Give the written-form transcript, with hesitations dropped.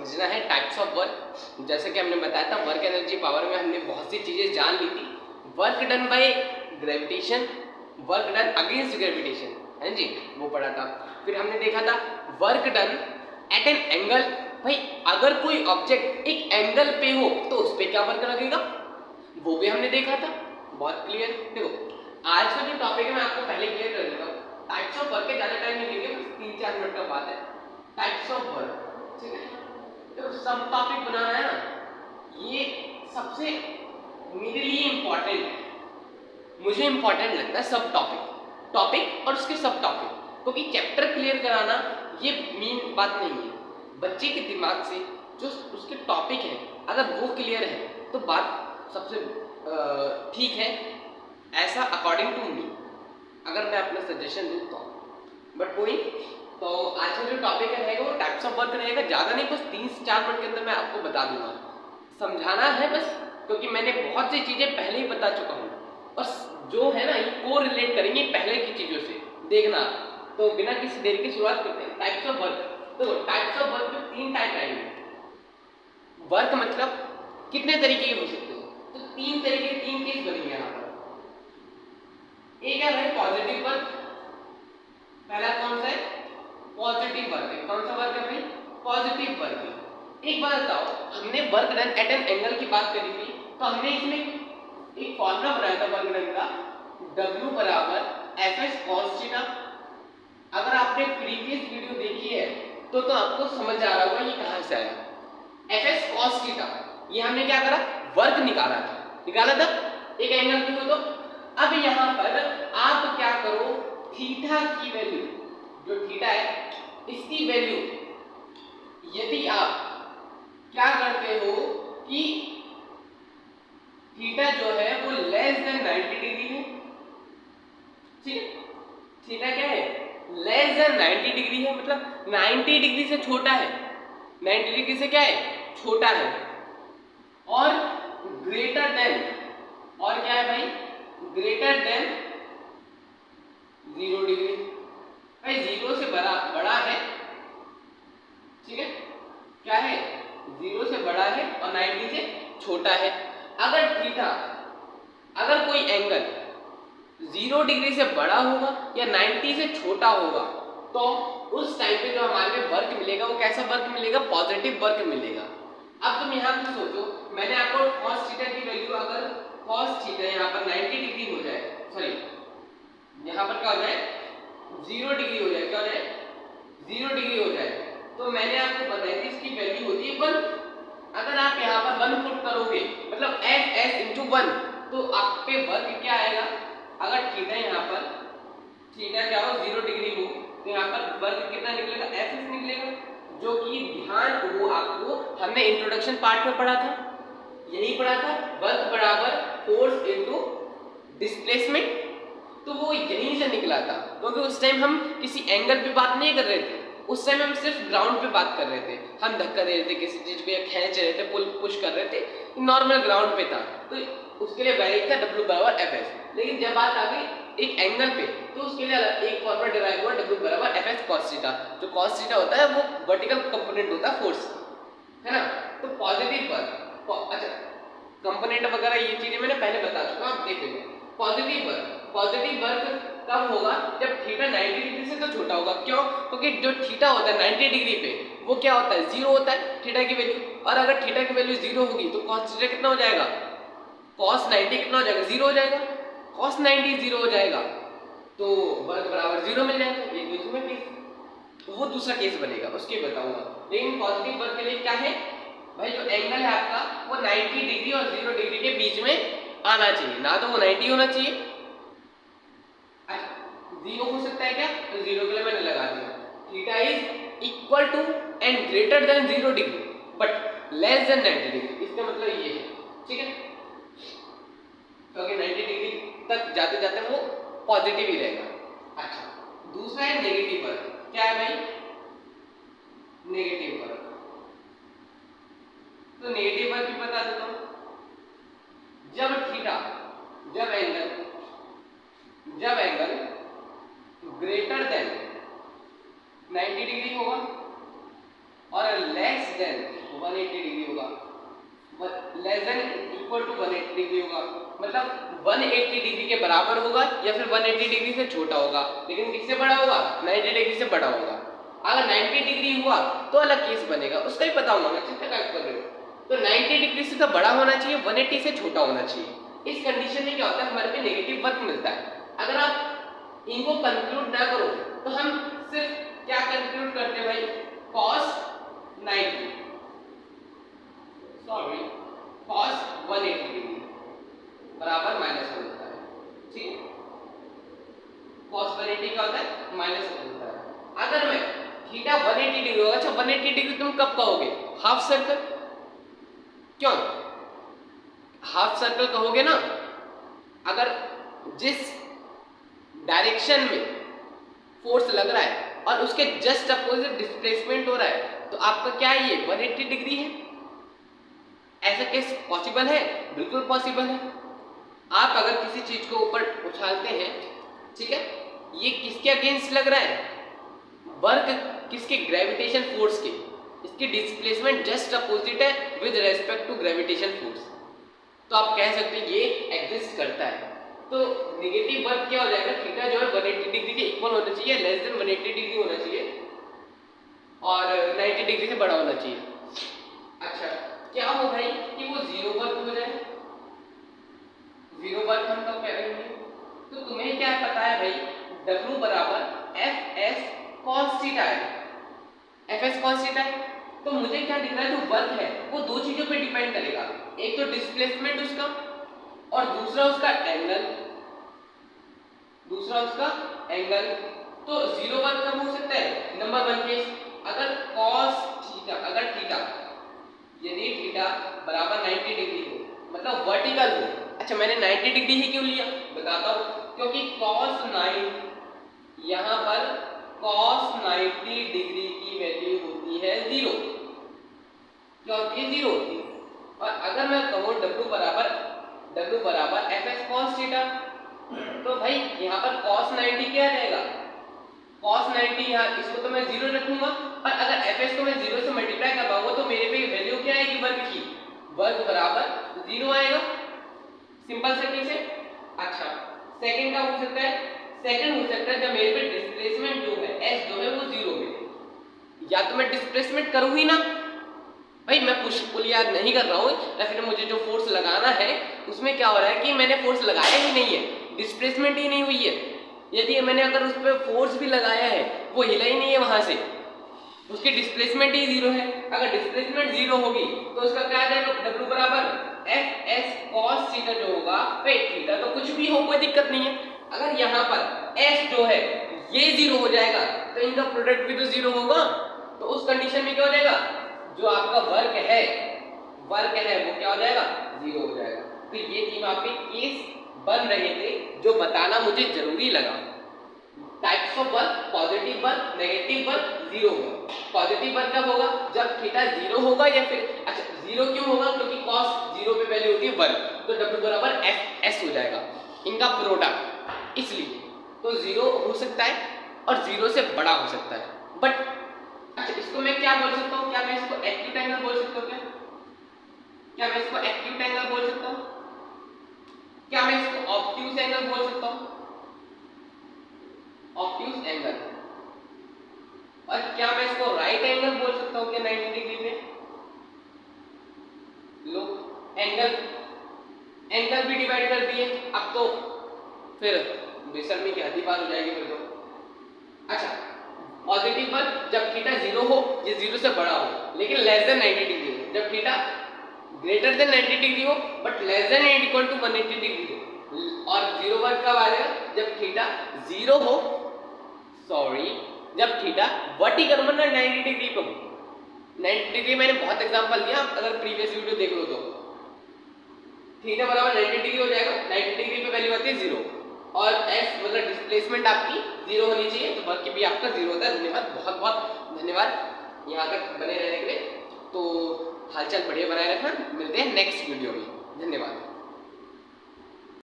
समझना है types of work. जैसे कि हमने बताया था वर्क एनर्जी पावर में हमने बहुत सी चीज़ें जान ली थी। Work done by gravitation, work done against gravitation, है जी, वो पढ़ा था। फिर हमने देखा था work done at an angle. भाई अगर कोई ऑब्जेक्ट एक एंगल पे हो तो उस पर क्या वर्क लगेगा, वो भी हमने देखा था। बहुत क्लियर। देखो आज का जो टॉपिक है मैं आपको पहले क्लियर कर देता हूँ। टाइप्स ऑफ वर्क के ज़्यादा टाइम नहीं लेंगे, 3-4 मिनट का बात है। टाइप्स ऑफ वर्क, ठीक है। देखो सब टॉपिक बनाना है ना, ये सबसे मेरे लिए इम्पोर्टेंट है, मुझे इम्पोर्टेंट लगता है सब टॉपिक और उसके सब टॉपिक, क्योंकि चैप्टर क्लियर कराना ये मेन बात नहीं है। बच्चे के दिमाग से जो उसके टॉपिक है अगर वो क्लियर है तो बात सबसे ठीक है, ऐसा अकॉर्डिंग टू मी, अगर मैं अपना सजेशन दूँ तो। बट कोई तो आज का जो टॉपिक रहेगा वो टाइप्स ऑफ वर्क रहेगा। ज़्यादा नहीं, बस 3-4 मिनट के अंदर मैं आपको बता दूंगा, समझाना है बस, क्योंकि मैंने बहुत सी चीज़ें पहले ही बता चुका हूँ और जो है ना ये को रिलेट करेंगे पहले की चीज़ों से, देखना। तो बिना किसी देरी की शुरुआत करते हैं। Types of work. तो टाइप्स ऑफ वर्क में 3 टाइप आएंगे। वर्क मतलब कितने तरीके के हो सकते हो, तो 3 तरीके, 3 केस बनेंगे यहाँ पर। एक है पॉजिटिव वर्क, पहला कौन सा है, पॉजिटिव वर्क है। कौन सा वर्क है भाई, पॉजिटिव वर्क है। एक बात बताओ, हमने work done at an angle की बात करी थी, तो हमने इसमें एक फॉर्मूला बनाया था वर्क डन का, W बराबर Fs cos थीटा। अगर आपने प्रीवियस वीडियो देखी है तो आपको समझ आ रहा होगा ये कहां से आया। Fs cos थीटा, ये हमने क्या करा, वर्क निकाला था एक एंगल पे हो। तो अब यहां पर आप क्या करो, थीटा की वैल्यू, जो थीटा है इसकी वैल्यू यदि आप क्या करते हो कि थीटा जो है वो लेस देन 90 डिग्री है, ठीक है। थीटा क्या है, लेस देन 90 डिग्री है, मतलब 90 डिग्री से छोटा है, 90 डिग्री से क्या है, छोटा है। और ग्रेटर देन, और क्या है भाई, ग्रेटर देन 0 डिग्री। भाई 0 से बड़ा है, ठीक है, क्या है, 0 से बड़ा है और 90 से छोटा है। अगर थीटा, अगर कोई एंगल 0 डिग्री से बड़ा होगा या 90 से छोटा होगा तो उस टाइम पे जो हमारे वर्क मिलेगा वो कैसा वर्क मिलेगा, पॉजिटिव वर्क मिलेगा। अब तुम यहाँ पे सोचो, मैंने आपको cos थीटा की वैल्यू, अगर cos थीटा यहाँ पर 90 डिग्री हो जाए, सॉरी यहाँ पर क्या हो जाए, 0 डिग्री हो जाए, क्या हो जाए, 0 डिग्री हो जाए, तो मैंने आपको बताया थी इसकी वैल्यू होती है 1। अगर आप यहाँ पर 1 पुट करोगे, मतलब Fs into 1, तो आप पे वर्क क्या आएगा। अगर थीटा यहाँ पर, थीटा क्या हो, 0 डिग्री हो, तो यहाँ पर वर्क कितना निकलेगा, Fs निकलेगा, जो कि ध्यान वो आपको हमने इंट्रोडक्शन पार्ट में पढ़ा था, यही पढ़ा था, वर्क बराबर फोर्स इनटू डिस्प्लेसमेंट। तो वो यहीं से निकला था, क्योंकि उस टाइम हम किसी एंगल पे बात नहीं कर रहे थे, उस टाइम हम सिर्फ ग्राउंड पे बात कर रहे थे, हम धक्का दे रहे थे किसी चीज पे, खींच रहे थे, पुश कर रहे थे, नॉर्मल ग्राउंड पे था, तो उसके लिए वैल्यू था W बराबर Fs। लेकिन जब बात आ गई एक एंगल पे, तो उसके लिए एक फॉर्मूला डिराइव हुआ, W बराबर Fs cos थीटा। जो cos थीटा होता है वो वर्टिकल कंपोनेंट होता है फोर्स, है ना। तो पॉजिटिव वर्क, अच्छा कंपोनेंट वगैरह ये चीजें मैंने पहले बता चुका, आप देख लो। पॉजिटिव वर्क कब होगा, जब थीटा 90 डिग्री से तो छोटा होगा। क्यों, क्योंकि जो थीटा होता है 90 डिग्री पे वो क्या होता है, 0 होता है थीटा की वैल्यू, और अगर थीटा की वैल्यू 0 होगी तो cos थीटा कितना हो जाएगा, cos 90 कितना हो जाएगा, 0 हो जाएगा, cos 90 0 हो जाएगा, तो वर्क बराबर 0 मिल जाएगा। ये दूसरा केस, वो दूसरा केस बनेगा, उसके बताऊंगा। लेकिन पॉजिटिव वर्क के लिए क्या है भाई, जो एंगल है आपका वो 90 डिग्री और 0 डिग्री के बीच में आना चाहिए, ना तो वो 90 होना चाहिए, 0 हो सकता है क्या, तो 0 के लिए मैंने लगा दिया, theta is equal to and greater than 0 degree but less than 90 degree. इसका मतलब ये है, ठीक है, क्योंकि 90 डिग्री तक जाते जाते वो पॉजिटिव ही रहेगा। अच्छा, दूसरा है नेगेटिव वर्क। क्या है भाई, नेगेटिव वर्क। तो नेगेटिव वर्क भी बता देता हूं, जब थीटा, जब एंगल ग्रेटर देन 90 डिग्री होगा और लेस देन 180 डिग्री होगा, less than equal to 180 degree होगा, मतलब 180 डिग्री के बराबर होगा या फिर 180 डिग्री से छोटा होगा, लेकिन किससे बड़ा होगा? 90 डिग्री से बड़ा होगा। अगर 90 डिग्री हुआ तो अलग केस बनेगा, उसका ही पता होगा मैं चिंता क्या कर रहे हो। तो 90 डिग्री से तो बड़ा होना चाहिए, 180 से छोटा होना चाहिए। इस कंडीशन में क्या होता है, हमारे पे नेगेटिव वर्क मिलता है। अगर आप इनको कंक्लूड ना करो तो हम सिर्फ क्या कंक्लूड करते हैं भाई, cos 90 सॉरी cos 180 डिग्री बराबर -1 होता है, ठीक है। cos 180 क्या होता है? -1 होता है। अगर मैं थीटा 180 डिग्री होगा, अच्छा 180 डिग्री तुम कब कहोगे? हाफ सर्कल, क्यों हाफ सर्कल कहोगे ना? अगर जिस डायरेक्शन में फोर्स लग रहा है और उसके जस्ट अपोजिट डिस्प्लेसमेंट हो रहा है तो आपका क्या है, ये 180 डिग्री है। ऐसा केस पॉसिबल है? बिल्कुल पॉसिबल है। आप अगर किसी चीज को ऊपर उछालते हैं, ठीक है, ये किसके अगेंस्ट लग रहा है? वर्क किसके? ग्रेविटेशन फोर्स के। इसकी डिस्प्लेसमेंट जस्ट अपोजिट है with respect to gravitation force, तो आप कह सकते हैं ये एग्जिस्ट करता है। तो नेगेटिव वर्क क्या हो जाएगा, थीटा जो है 180 डिग्री के इक्वल होना चाहिए, लेस देन 180 डिग्री होना चाहिए और 90 डिग्री से बड़ा होना चाहिए। अच्छा क्या हो भाई कि वो जीरो वर्क हो जाए, जीरो वर्क हम कब करेंगे? तो तुम्हें क्या पता है भाई, W बराबर Fs cos थीटा है, Fs cos थीटा है। तो मुझे क्या दिख रहा है, जो वर्क है वो दो चीजों पे डिपेंड करेगा, एक तो डिस्प्लेसमेंट उसका और दूसरा उसका एंगल, दूसरा उसका एंगल। तो जीरो वर्क कब हो सकता है? नंबर 1 केस, अगर cos थीटा, अगर थीटा यदि थीटा बराबर 90 डिग्री हो, मतलब वर्टिकल हो। अच्छा मैंने 90 डिग्री ही क्यों लिया बताता हूँ, क्योंकि cos 9 यहाँ पर cos 90 डिग्री की वैल्यू होती है 0, क्या होती है? 0 होती है। और अगर मैं कहूँ W बराबर Fs cos थीटा, तो भाई यहाँ पर cos 90 क्या रहेगा? cos 90 यहाँ इसको तो मैं 0 रखूंगा, और अगर Fs को मैं 0 से मल्टीप्लाई करवाऊंगा तो मेरे पे वैल्यू क्या आएगी वर्ग की? वर्ग बराबर 0 आएगा, सिंपल सा केस है। अच्छा सेकंड का हो सकता है, सेकंड हो सकता है जब मेरे पे डिस्प्लेसमेंट जो है S जो है वो 0 मिले। या तो मैं डिस्प्लेसमेंट करूँ ही ना भाई, मैं पुश पुल याद नहीं कर रहा हूँ, या फिर मुझे जो फोर्स लगाना है उसमें क्या हो रहा है कि मैंने फोर्स लगाया ही नहीं है, डिस्प्लेसमेंट ही नहीं हुई है। यदि मैंने अगर उस पर फोर्स भी लगाया है वो हिला ही नहीं है वहां से, उसकी डिस्प्लेसमेंट ही 0 है। अगर डिस्प्लेसमेंट 0 होगी तो उसका क्या आ जाएगा, W बराबर Fs cos थीटा जो होगा, भाई थीटा तो कुछ भी हो कोई दिक्कत नहीं है। अगर यहाँ पर S जो है ये 0 हो जाएगा तो इनका प्रोडक्ट भी तो 0 होगा, तो उस कंडीशन में क्या हो जाएगा, जो आपका वर्क है वो क्या हो जाएगा, 0 हो जाएगा। तो ये तीन आपके केस बन रहे थे जो बताना मुझे जरूरी लगा। Types of work, positive work, negative work, zero work. Positive work कब होगा, जब थीटा 0 होगा, या फिर अच्छा 0 क्यों होगा, क्योंकि cos 0 पे वैल्यू होती है 1, तो W बराबर Fs हो जाएगा इनका प्रोडक्ट, इसलिए तो 0 हो सकता है और 0 से बड़ा हो सकता है। बट अच्छा इसको मैं क्या बोल सकता हूँ, क्या मैं इसको एक्यूट एंगल बोल सकता हूँ? क्या मैं इसको एक्यूट एंगल बोल सकता हूँ? क्या मैं इसको ऑब्ट्यूज एंगल बोल सकता हूँ? Obtuse angle. और क्या मैं इसको राइट एंगल बोल सकता हूँ क्या 90 डिग्री पे? लो एंगल भी डिवाइड कर दिए, अब तो फिर बेशर्मी की हद ही पार हो जाएगी फिर तो। अच्छा पॉजिटिव पर जब थीटा 0 हो, ये 0 से बड़ा हो लेकिन लेस देन 90 डिग्री हो, जब थीटा ग्रेटर देन 90 डिग्री हो but less than and equal to 180 degree हो। और 0 वर्ग कब आ जाएगा, जब थीटा 0 हो, सॉरी जब थीटा वर्टिकल मतलब 90 डिग्री पे हो। 90 डिग्री मैंने बहुत एग्जांपल दिया, अगर प्रीवियस वीडियो देख लो तो थीटा बराबर 90 डिग्री हो जाएगा। 90 डिग्री पे वैल्यू आती है 0 और s मतलब डिस्प्लेसमेंट आपकी 0 होनी चाहिए, तो वर्क भी आपका 0 होता है। धन्यवाद, बहुत बहुत धन्यवाद यहाँ तक बने रहने के लिए। तो हालचाल बढ़िया बनाए रखना, मिलते हैं नेक्स्ट वीडियो में, धन्यवाद।